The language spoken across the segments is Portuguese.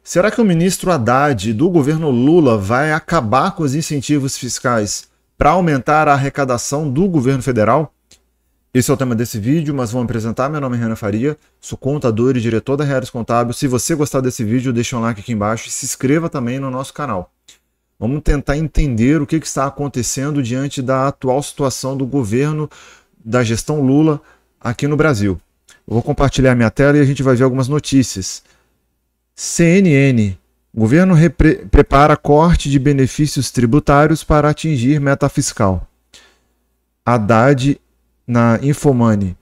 Será que o ministro Haddad do governo Lula vai acabar com os incentivos fiscais para aumentar a arrecadação do governo federal? Esse é o tema desse vídeo, mas vou me apresentar. Meu nome é Renan Faria, sou contador e diretor da Reais Contábil. Se você gostar desse vídeo, deixa um like aqui embaixo e se inscreva também no nosso canal. Vamos tentar entender o que está acontecendo diante da atual situação do governo da gestão Lula aqui no Brasil. Eu vou compartilhar minha tela e a gente vai ver algumas notícias. CNN. O governo prepara corte de benefícios tributários para atingir meta fiscal. Haddad na Infomoney.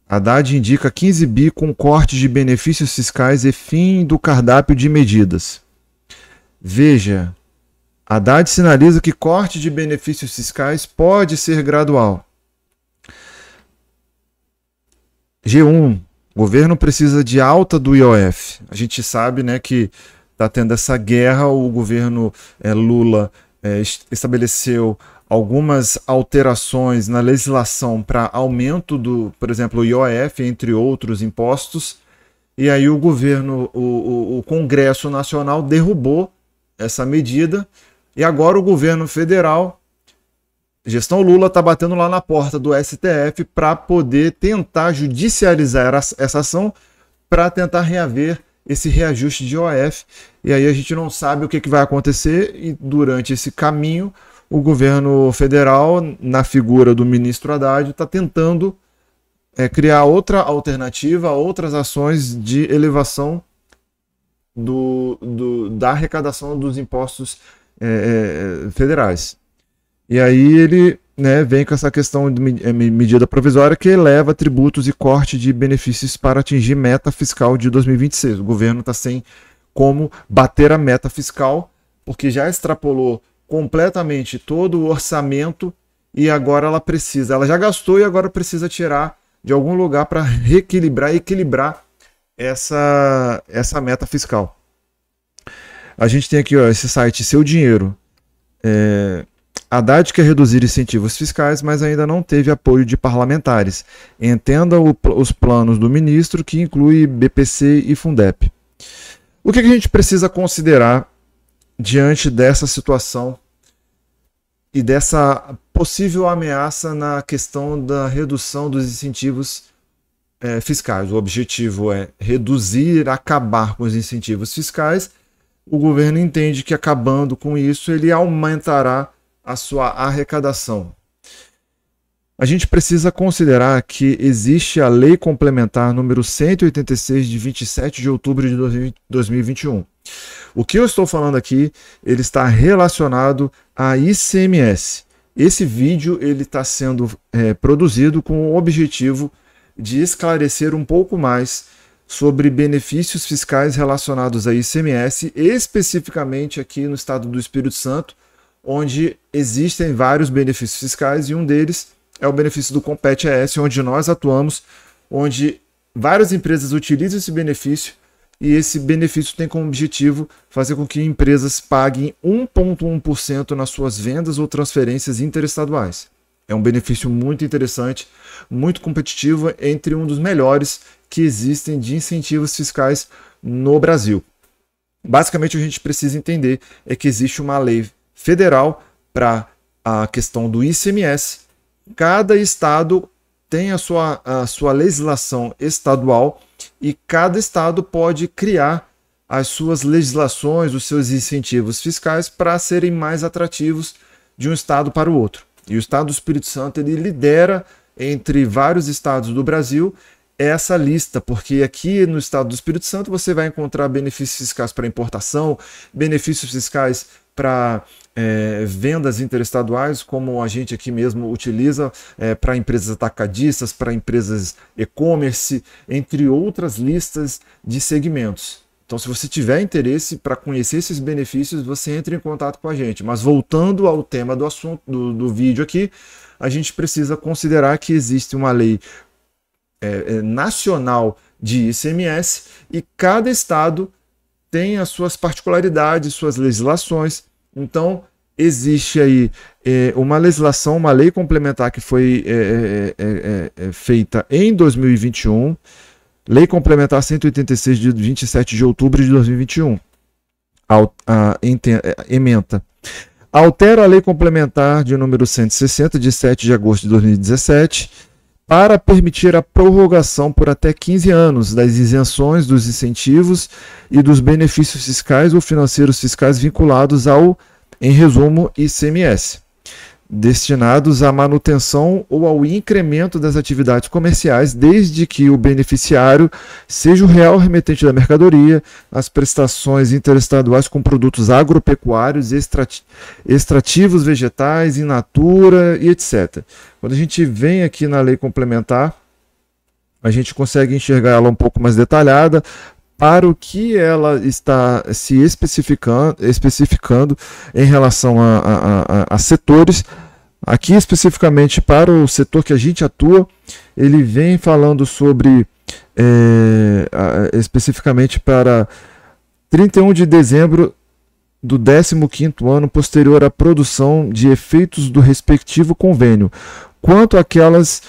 Haddad indica 15 bi com corte de benefícios fiscais e fim do cardápio de medidas. Veja. Haddad sinaliza que corte de benefícios fiscais pode ser gradual. G1. O governo precisa de alta do IOF. A gente sabe, né, que está tendo essa guerra. O governo Lula estabeleceu algumas alterações na legislação para aumento do, por exemplo, o IOF, entre outros impostos. E aí o governo, o Congresso Nacional derrubou essa medida. E agora o governo federal, gestão Lula, está batendo lá na porta do STF para poder tentar judicializar essa ação para tentar reaver esse reajuste de IOF. E aí a gente não sabe o que vai acontecer e durante esse caminho o governo federal, na figura do ministro Haddad, está tentando criar outra alternativa, outras ações de elevação da arrecadação dos impostos federais. E aí ele vem com essa questão de medida provisória que eleva tributos e corte de benefícios para atingir meta fiscal de 2026. O governo está sem como bater a meta fiscal, porque já extrapolou completamente todo o orçamento e agora ela já gastou e agora precisa tirar de algum lugar para reequilibrar e equilibrar essa meta fiscal. A gente tem aqui esse site Seu Dinheiro. Haddad quer reduzir incentivos fiscais, mas ainda não teve apoio de parlamentares. Entenda os planos do ministro, que inclui BPC e Fundep. O que a gente precisa considerar diante dessa situação e dessa possível ameaça na questão da redução dos incentivos fiscais? O objetivo é reduzir, acabar com os incentivos fiscais. O governo entende que acabando com isso, ele aumentará a sua arrecadação. A gente precisa considerar que existe a Lei Complementar número 186 de 27 de outubro de 2021. O que eu estou falando aqui, ele está relacionado a ICMS. Esse vídeo ele está sendo produzido com o objetivo de esclarecer um pouco mais sobre benefícios fiscais relacionados a ICMS, especificamente aqui no estado do Espírito Santo, onde existem vários benefícios fiscais e um deles é o benefício do Compete ES, onde nós atuamos, onde várias empresas utilizam esse benefício e esse benefício tem como objetivo fazer com que empresas paguem 1,1% nas suas vendas ou transferências interestaduais. É um benefício muito interessante, muito competitivo, entre um dos melhores que existem de incentivos fiscais no Brasil. Basicamente, o que a gente precisa entender é que existe uma lei federal para a questão do ICMS. Cada estado tem a sua legislação estadual e cada estado pode criar as suas legislações, os seus incentivos fiscais para serem mais atrativos de um estado para o outro. E o estado do Espírito Santo ele lidera entre vários estados do Brasil essa lista, porque aqui no estado do Espírito Santo você vai encontrar benefícios fiscais para importação, benefícios fiscais para vendas interestaduais, como a gente aqui mesmo utiliza para empresas atacadistas, para empresas e-commerce, entre outras listas de segmentos. Então, se você tiver interesse para conhecer esses benefícios, você entra em contato com a gente. Mas voltando ao tema do assunto do vídeo aqui, a gente precisa considerar que existe uma lei nacional de ICMS e cada estado tem as suas particularidades, suas legislações. Então, existe aí uma legislação, uma lei complementar que foi feita em 2021, Lei Complementar 186 de 27 de outubro de 2021. ementa. Altera a Lei Complementar de número 160, de 7 de agosto de 2017, para permitir a prorrogação por até 15 anos das isenções dos incentivos e dos benefícios fiscais ou financeiros fiscais vinculados ao, em resumo, ICMS, destinados à manutenção ou ao incremento das atividades comerciais, desde que o beneficiário seja o real remetente da mercadoria, as prestações interestaduais com produtos agropecuários, extrativos vegetais, in natura e etc. Quando a gente vem aqui na lei complementar, a gente consegue enxergar ela um pouco mais detalhada, para o que ela está se especificando em relação a setores. Aqui especificamente para o setor que a gente atua, ele vem falando sobre, especificamente para 31 de dezembro do 15º ano posterior à produção de efeitos do respectivo convênio, quanto àqueles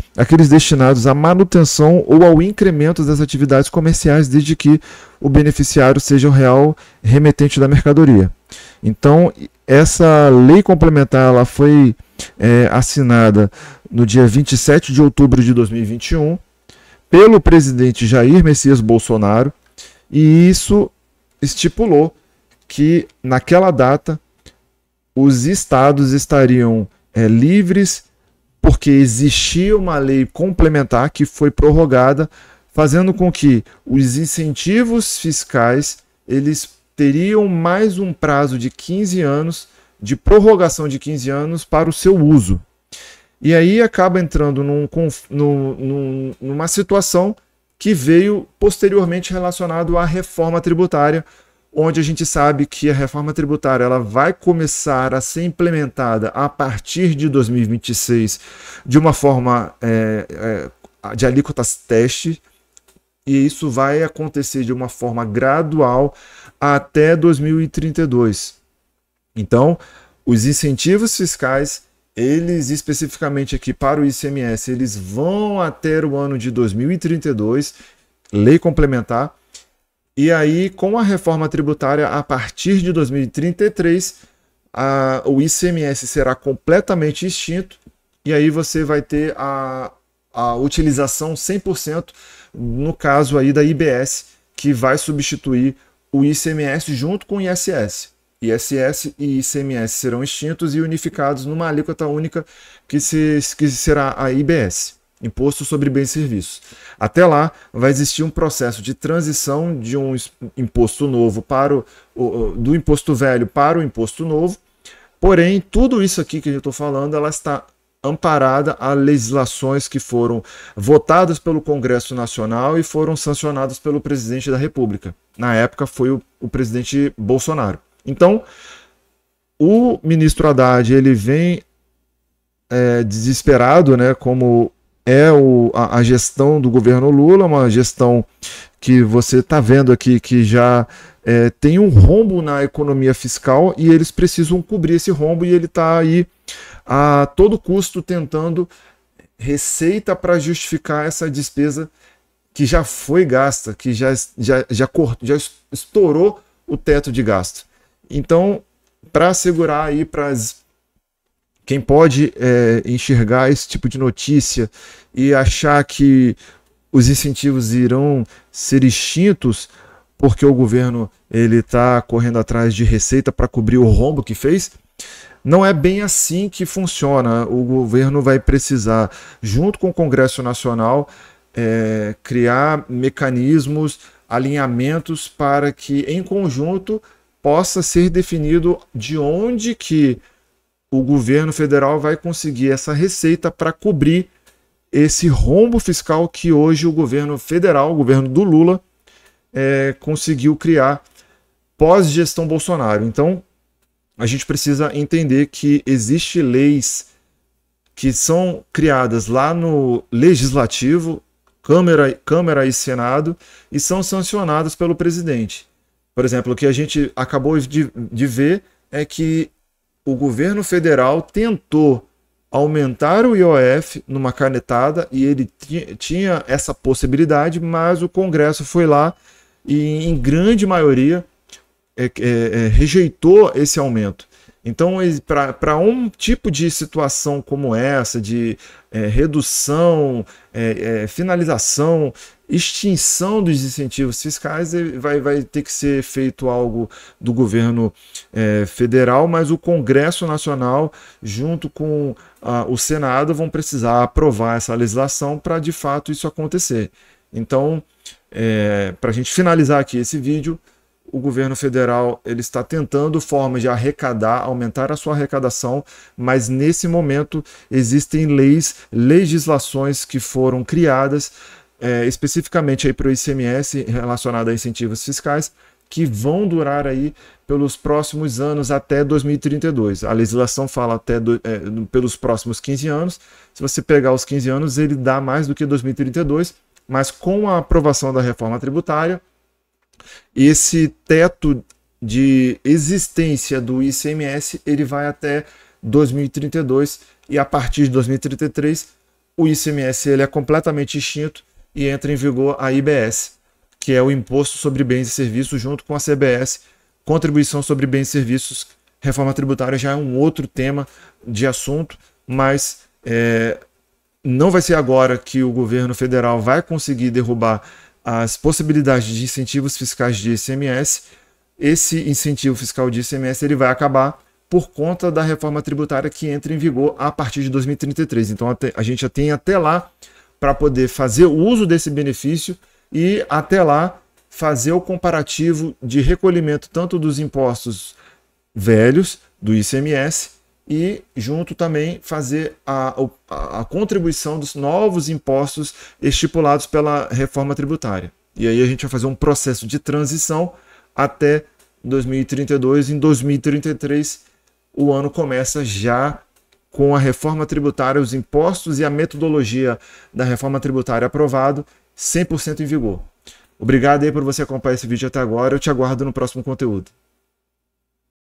destinados à manutenção ou ao incremento das atividades comerciais, desde que o beneficiário seja o real remetente da mercadoria. Então, essa lei complementar ela foi assinada no dia 27 de outubro de 2021 pelo presidente Jair Messias Bolsonaro, e isso estipulou que naquela data os estados estariam livres, porque existia uma lei complementar que foi prorrogada, fazendo com que os incentivos fiscais eles teriam mais um prazo de 15 anos, de prorrogação de 15 anos para o seu uso. E aí acaba entrando numa situação que veio posteriormente relacionado à reforma tributária, onde a gente sabe que a reforma tributária ela vai começar a ser implementada a partir de 2026 de uma forma de alíquotas teste, e isso vai acontecer de uma forma gradual até 2032. Então, os incentivos fiscais, eles especificamente aqui para o ICMS, eles vão até o ano de 2032, lei complementar. E aí, com a reforma tributária, a partir de 2033, o ICMS será completamente extinto, e aí você vai ter a utilização 100%, no caso aí da IBS, que vai substituir o ICMS junto com o ISS. ISS e ICMS serão extintos e unificados numa alíquota única que será a IBS. Imposto sobre Bens e Serviços. Até lá, vai existir um processo de transição de um imposto novo do imposto velho para o imposto novo. Porém, tudo isso aqui que eu estou falando, ela está amparada a legislações que foram votadas pelo Congresso Nacional e foram sancionadas pelo presidente da República. Na época, foi o presidente Bolsonaro. Então, o ministro Haddad, ele vem desesperado, né, como a gestão do governo Lula, uma gestão que você está vendo aqui que já tem um rombo na economia fiscal, e eles precisam cobrir esse rombo, e ele está aí a todo custo tentando receita para justificar essa despesa que já foi gasta, que já estourou o teto de gasto. Então, para assegurar aí para quem pode enxergar esse tipo de notícia e achar que os incentivos irão ser extintos porque o governo está correndo atrás de receita para cobrir o rombo que fez, não é bem assim que funciona. O governo vai precisar, junto com o Congresso Nacional, criar mecanismos, alinhamentos para que, em conjunto, possa ser definido de onde que o governo federal vai conseguir essa receita para cobrir esse rombo fiscal que hoje o governo federal, o governo do Lula, conseguiu criar pós-gestão Bolsonaro. Então, a gente precisa entender que existem leis que são criadas lá no Legislativo, Câmara e Senado, e são sancionadas pelo presidente. Por exemplo, o que a gente acabou de ver é que o governo federal tentou aumentar o IOF numa canetada, e ele tinha essa possibilidade, mas o Congresso foi lá e, em grande maioria, rejeitou esse aumento. Então, para um tipo de situação como essa, de redução, finalização, extinção dos incentivos fiscais, vai ter que ser feito algo do governo federal, mas o Congresso Nacional, junto com o Senado, vão precisar aprovar essa legislação para, de fato, isso acontecer. Então, para a gente finalizar aqui esse vídeo, o governo federal ele está tentando formas de arrecadar, aumentar a sua arrecadação, mas nesse momento existem legislações que foram criadas especificamente para o ICMS relacionado a incentivos fiscais, que vão durar aí pelos próximos anos até 2032. A legislação fala até pelos próximos 15 anos. Se você pegar os 15 anos, ele dá mais do que 2032, mas com a aprovação da reforma tributária, esse teto de existência do ICMS ele vai até 2032 e a partir de 2033 o ICMS ele é completamente extinto e entra em vigor a IBS, que é o Imposto sobre Bens e Serviços junto com a CBS, Contribuição sobre Bens e Serviços. Reforma tributária já é um outro tema de assunto, mas não vai ser agora que o governo federal vai conseguir derrubar as possibilidades de incentivos fiscais de ICMS. Esse incentivo fiscal de ICMS ele vai acabar por conta da reforma tributária que entra em vigor a partir de 2033. Então a gente já tem até lá para poder fazer o uso desse benefício e até lá fazer o comparativo de recolhimento tanto dos impostos velhos, do ICMS, e junto também fazer a contribuição dos novos impostos estipulados pela reforma tributária. E aí a gente vai fazer um processo de transição até 2032. Em 2033, o ano começa já com a reforma tributária, os impostos e a metodologia da reforma tributária aprovado, 100% em vigor. Obrigado aí por você acompanhar esse vídeo até agora. Eu te aguardo no próximo conteúdo.